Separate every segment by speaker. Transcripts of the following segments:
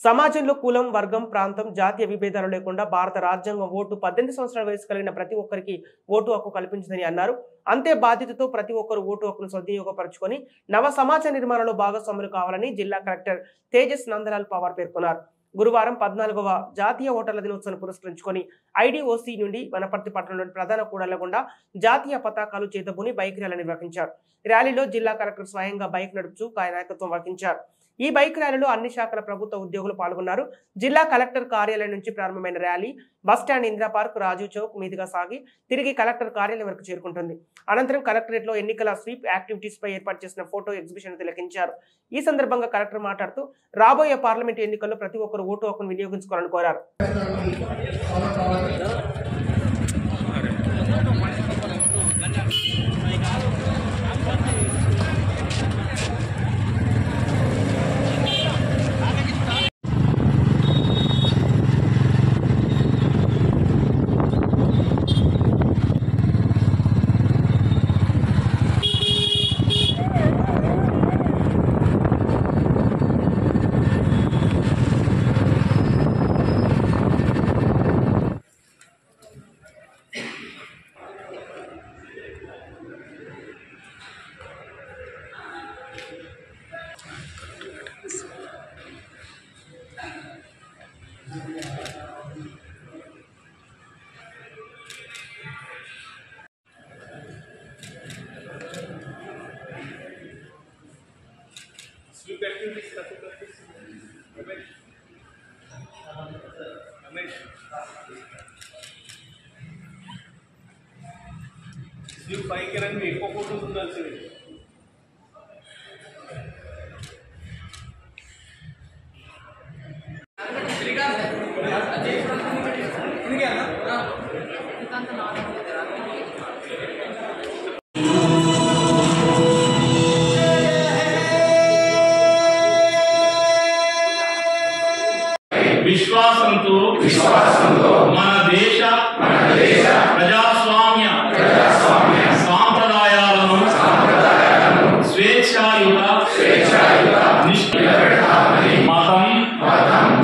Speaker 1: సమాజంలో కులం, వర్గం, ప్రాంతం, జాతీయ విభేదాలు లేకుండా భారత రాజ్యాంగం ఓటు 18 సంవత్సరాల వయసు కలిగిన ప్రతి ఒక్కరికి ఓటు హక్కు కల్పించిందని అన్నారు. అంతే బాధ్యతతో ప్రతి ఒక్కరు ఓటు హక్కును సద్వినియోగపరచుకొని నవ సమాజ నిర్మాణంలో భాగస్వాములు కావాలని జిల్లా కలెక్టర్ తేజస్ నందలాల్ పవార్ పేర్కొన్నారు. గురువారం 14వ జాతీయ ఓటర్ల దినోత్సవాన్ని పురస్కరించుకొని ఐడిఓసి నుండి వనపర్తి పట్టణంలోని ప్రధాన కూడళ్ల గుండా జాతీయ పతాకాలు చేతబూని బైక్ ర్యాలీ నిర్వహించారు. ర్యాలీలో జిల్లా కలెక్టర్ స్వయంగా బైక్ నడుపుతూ నాయకత్వం వహించారు. ఈ బైక్ ర్యాలీలో అన్ని శాఖల ప్రభుత్వ ఉద్యోగులు పాల్గొన్నారు. జిల్లా కలెక్టర్ కార్యాలయం నుంచి ప్రారంభమైన rally bus stand, Indira park, Rajiv Chowk మీదుగా సాగి తిరిగి కలెక్టర్ కార్యాలయం వరకు చేరుకుంటుంది. అనంతరం కలెక్టరేట్ లో ఎన్నికల స్వీప్ యాక్టివిటీస్ పై ఏర్పాటు చేసిన ఫోటో ఎగ్జిబిషన్ తిలకించారు. ఈ సందర్భంగా కలెక్టర్ మాట్లాడుతూ రాబోయే పార్లమెంట్ ఎన్నికల్లో ప్రతి ఒక్కరు ఓటు హక్కును వినియోగించుకోవాలని కోరారు.
Speaker 2: పైకి రండి, ఎక్కువ ఫోటోస్ ఉండాల్సింది. విశ్వాసంతో మన దేశ ప్రజాస్వామ్య సాంప్రదాయాలను స్వేచ్ఛాయుత మతం,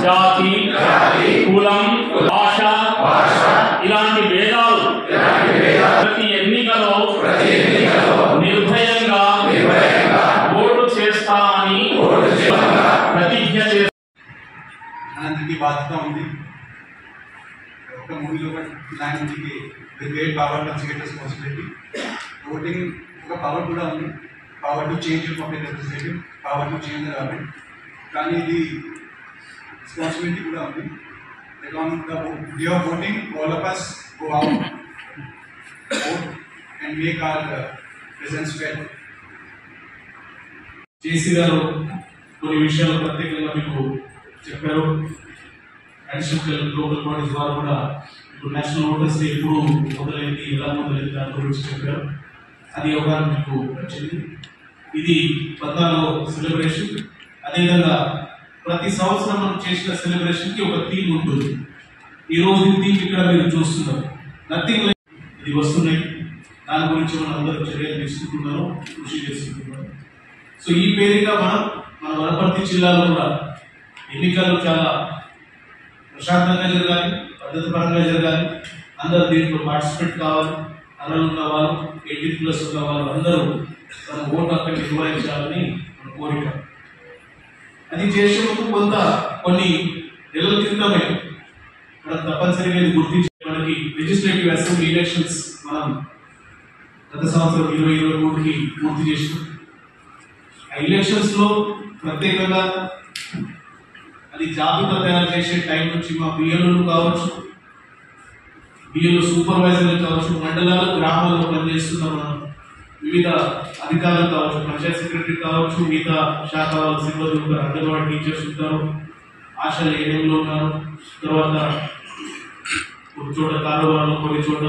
Speaker 2: జాతి, కులం, భాష ఇలాంటి భేదాలు ప్రతి ఎన్నికలో నిర్భయంగా ఓటు చేస్తామని ప్రతిజ్ఞ చేస్తారు.
Speaker 3: అందరికీ బాధ్యత ఉంది. ఒక మూవీలో లైన్ ఉంది, great power comes great responsibility. Voting ఒక పవర్ కూడా ఉంది, power to change public representative, power to change the government. కానీ ఇది రెస్పాన్సిబిలిటీ కూడా ఉంది. On the day of voting, all of us go out, vote and make our presence felt.
Speaker 2: జేసీ గారు కొన్ని విషయాలు ప్రత్యేకంగా మీకు చెప్పారు. అడిషనల్ లోకల్ బాడీస్ వారు కూడా ఇప్పుడు నేషనల్ ఓటర్స్ డే ఎప్పుడు మొదలైంది, ఎలా మొదలైంది దాని గురించి చెప్పారు. అది ఒక మీకు వచ్చింది. ఇది 14వ సెలబ్రేషన్. అదేవిధంగా ప్రతి సంవత్సరం మనం చేసిన సెలబ్రేషన్ కి ఒక థీమ్ ఉంటుంది. ఈ రోజు థీమ్ ఇక్కడ మీరు చూస్తున్నారు, నథింగ్ లైక్. ఇది వస్తున్నాయి, దాని గురించి మనం అందరూ చర్యలు తీసుకుంటున్నారు, కృషి చేసుకుంటున్నారు. సో ఈ పేరుగా మన వనపర్తి జిల్లాలో కూడా ఎన్నికలు చాలా ప్రశాంతంగా జరగాలి, పద్ధతి పరంగా జరగాలి. అందరూ దీంట్లో పార్టిసిపేట్ కావాలి. అర్హులు ఉన్న వాళ్ళు, 18+ ఉన్న వాళ్ళు అందరూ తన ఓటు హక్కు నిర్వహించాలని మన కోరిక. అది చేసే ముందు కొన్ని నెలల క్రితమే మనం తప్పనిసరిగా ఇది గుర్తించి మనకి లెజిస్లేటివ్ అసెంబ్లీ ఎలక్షన్స్ మనం గత సంవత్సరం 2023కి పూర్తి చేసినాం. ఆ ఎలక్షన్స్ లో ప్రత్యేకంగా అది జాబితా తయారు చేసే టైం నుంచి మా బిఎల్ఓలు కావచ్చు, బిఎల్ఓ సూపర్వైజర్లు కావచ్చు, మండలాలు, గ్రామాల్లో పనిచేస్తున్న మనం వివిధ అధికారులు కావచ్చు, పంచాయత్ సెక్రటరీ కావచ్చు, మిగతా శాఖ సిబ్బంది ఉంటారు, అంగన్వాడీ టీచర్స్ ఉంటారు, ఆశా ఏరియాలో ఉన్నారు. తర్వాత కొన్ని చోట కారోబార్లో, కొన్ని చోట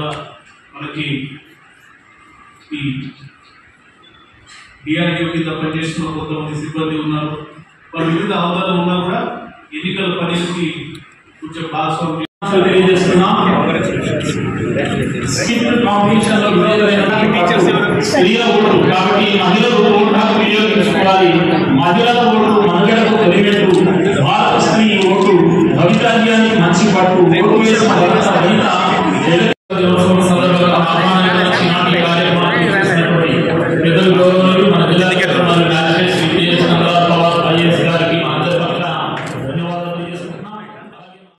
Speaker 2: మనకి ఈ డిఆర్డీఓ కింద పనిచేస్తున్న కొంతమంది సిబ్బంది ఉన్నారు. వారు వివిధ హోదాలు ఉన్నా కూడా ఎన్నికల పనికి కొంచెం భాగస్వామ్యం తెలియజేస్తున్నాం. స్త్రీల ఓటు కాబట్టి మహిళలు ఓటు హక్కు వినియోగించుకోవాలి. మహిళల ఓటు మహిళలకు కలిగేట్టు భారత స్త్రీ
Speaker 4: ప్రతి కార్యానికి మంచి పట్టు ఓటు వేసిన